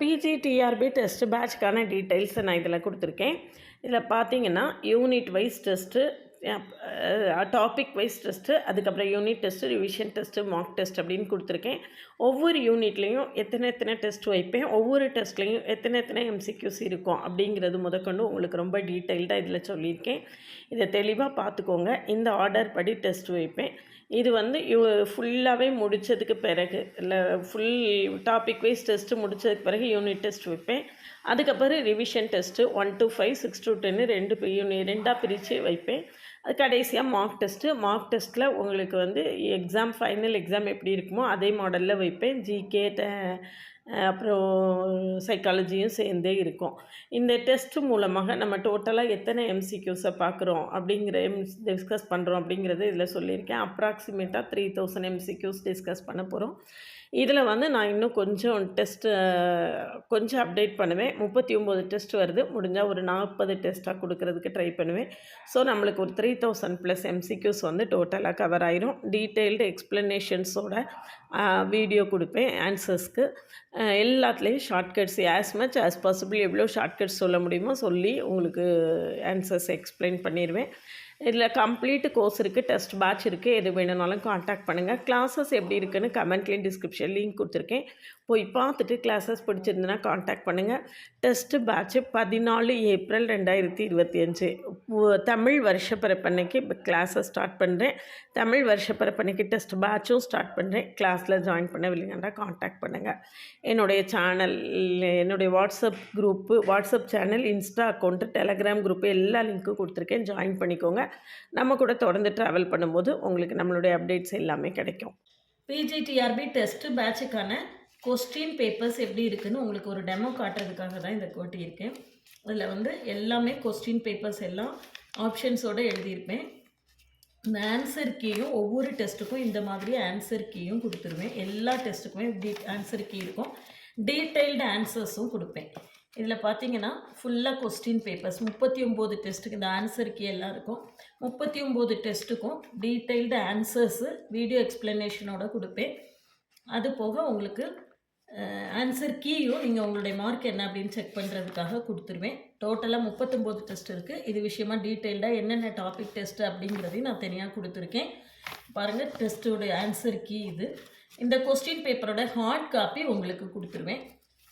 PGTRB test பேட்ச்க்கான டீட்டெயில்ஸை நான் இதில் கொடுத்துருக்கேன். இதில் பார்த்தீங்கன்னா unit wise test, topic wise test, அதுக்கப்புறம் unit test, revision test, mark test அப்படின்னு கொடுத்துருக்கேன். ஒவ்வொரு யூனிட்லேயும் எத்தனை டெஸ்ட் வைப்பேன், ஒவ்வொரு டெஸ்ட்லேயும் எத்தனை எம்சிக்யூஸ் இருக்கும் அப்படிங்கிறது முதற்கொண்டு உங்களுக்கு ரொம்ப டீட்டெயில்டாக இதில் சொல்லியிருக்கேன். இதை தெளிவாக பார்த்துக்கோங்க. இந்த ஆர்டர் படி டெஸ்ட் வைப்பேன். இது வந்து ஃபுல்லாகவே முடித்ததுக்கு பிறகு, இல்லை ஃபுல் டாபிக் வைஸ் டெஸ்ட்டு முடித்ததுக்கு பிறகு யூனிட் டெஸ்ட் வைப்பேன். அதுக்கப்புறம் ரிவிஷன் டெஸ்ட்டு 1 to 5, 6 to 10 ரெண்டாக பிரித்து வைப்பேன். அது கடைசியாக மார்க் டெஸ்ட்டில் உங்களுக்கு வந்து ஃபைனல் எக்ஸாம் எப்படி இருக்குமோ அதே மாடலில் வைப்பேன். ஜிகே அப்புறம் சைக்காலஜியும் சேர்ந்தே இருக்கும். இந்த டெஸ்ட் மூலமாக நம்ம டோட்டலாக எத்தனை எம்சிக்யூஸை பார்க்குறோம் டிஸ்கஸ் பண்ணுறோம் அப்படிங்கிறது இதில் சொல்லியிருக்கேன். அப்ராக்சிமேட்டாக 3000 எம்சிக்யூஸ் டிஸ்கஸ் பண்ண போகிறோம். இதில் வந்து நான் இன்னும் கொஞ்சம் அப்டேட் பண்ணுவேன். 39 டெஸ்ட் வருது. முடிஞ்சால் ஒரு 40 டெஸ்ட்டாக கொடுக்கறதுக்கு ட்ரை பண்ணுவேன். ஸோ நம்மளுக்கு ஒரு 3000+ எம்சிக்யூஸ் வந்து டோட்டலாக கவர் ஆயிரும். டீட்டெயில்டு எக்ஸ்ப்ளனேஷன்ஸோட வீடியோ கொடுப்பேன் ஆன்சர்ஸ்க்கு. எல்லாத்துலேயும் shortcuts as much as possible எவ்வளோ ஷார்ட்கட்ஸ் சொல்ல முடியுமோ சொல்லி உங்களுக்கு ஆன்சர்ஸ் எக்ஸ்பிளைன் பண்ணிடுவேன். இதில் கம்ப்ளீட் கோர்ஸ் இருக்குது, டெஸ்ட் பேட்ச் இருக்குது. எது வேணும்னாலும் காண்டாக்ட் பண்ணுங்கள். கிளாஸஸ் எப்படி இருக்குன்னு கமெண்ட்லேயும் டிஸ்கிரிப்ஷன் லிங்க் கொடுத்துருக்கேன். போய் பார்த்துட்டு கிளாஸஸ் பிடிச்சிருந்துன்னா காண்டாக்ட் பண்ணுங்கள். டெஸ்ட்டு பேட்ச்சு 14 ஏப்ரல் 2025 தமிழ் வருஷப்பிறப்பன்னைக்கு கிளாஸை ஸ்டார்ட் பண்ணுறேன். தமிழ் வருஷப்பிறப்பன்னைக்கு டெஸ்ட் பேட்சும் ஸ்டார்ட் பண்ணுறேன். கிளாஸில் ஜாயின் பண்ணவில்லைங்கன்னா காண்டாக்ட் பண்ணுங்கள். என்னுடைய சேனல், என்னுடைய WhatsApp channel, Insta account, Telegram group எல்லா லிங்க்கும் கொடுத்துருக்கேன். ஜாயின் பண்ணிக்கோங்க. நம்ம கூட தொடர்ந்து ட்ராவல் பண்ணும்போது உங்களுக்கு நம்மளுடைய அப்டேட்ஸ் எல்லாமே கிடைக்கும். பிஜிடிஆர்பி டெஸ்ட் பேட்சுக்கான கொஸ்டின் பேப்பர்ஸ் எப்படி இருக்குதுன்னு உங்களுக்கு ஒரு டெமோ காட்டுறதுக்காக தான் இந்த கோட்டியிருக்கேன். அதில் வந்து எல்லாமே கொஸ்டின் பேப்பர்ஸ் எல்லாம் ஆப்ஷன்ஸோடு எழுதியிருப்பேன். இந்த ஆன்சர் கீயும் ஒவ்வொரு டெஸ்ட்டுக்கும் இந்த மாதிரி ஆன்சர் கீயும் கொடுத்துருவேன். எல்லா டெஸ்ட்டுக்குமே ஆன்சர் கீ இருக்கும். டீட்டெயில்டு ஆன்சர்ஸும் கொடுப்பேன். இதில் பார்த்தீங்கன்னா ஃபுல்லாக கொஸ்டின் பேப்பர்ஸ் 39 டெஸ்ட்டுக்கு இந்த ஆன்சர் கீ எல்லாம் இருக்கும். 39 டெஸ்ட்டுக்கும் டீட்டெயில்டு ஆன்சர்ஸு வீடியோ எக்ஸ்ப்ளனேஷனோட கொடுப்பேன். அது போக உங்களுக்கு ஆன்சர் கீயும் நீங்கள் உங்களுடைய மார்க் என்ன அப்படின்னு செக் பண்ணுறதுக்காக கொடுத்துருவேன். டோட்டலாக 39 டெஸ்ட் இருக்குது. இது விஷயமாக டீட்டெயில்டாக என்னென்ன டாபிக் டெஸ்ட்டு அப்படிங்கிறதையும் நான் தனியாக கொடுத்துருக்கேன். பாருங்கள், டெஸ்ட்டோடைய ஆன்சர் கீ இது. இந்த கொஸ்டின் பேப்பரோட ஹார்ட் காப்பி உங்களுக்கு கொடுத்துருவேன்.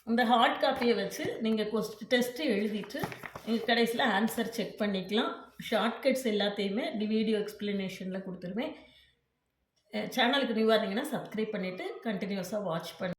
இந்த ஹார்ட் காப்பியை வச்சு நீங்கள் டெஸ்ட்டு எழுதிட்டு நீங்கள் கடைசியில் ஆன்சர் செக் பண்ணிக்கலாம். ஷார்ட்கட்ஸ் எல்லாத்தையுமே வீடியோ எக்ஸ்ப்ளனேஷனில் கொடுத்துருவேன். சேனலுக்கு நியூவாக இருந்தீங்கன்னா சப்ஸ்கிரைப் பண்ணிவிட்டு கண்டினியூஸாக வாட்ச் பண்ணி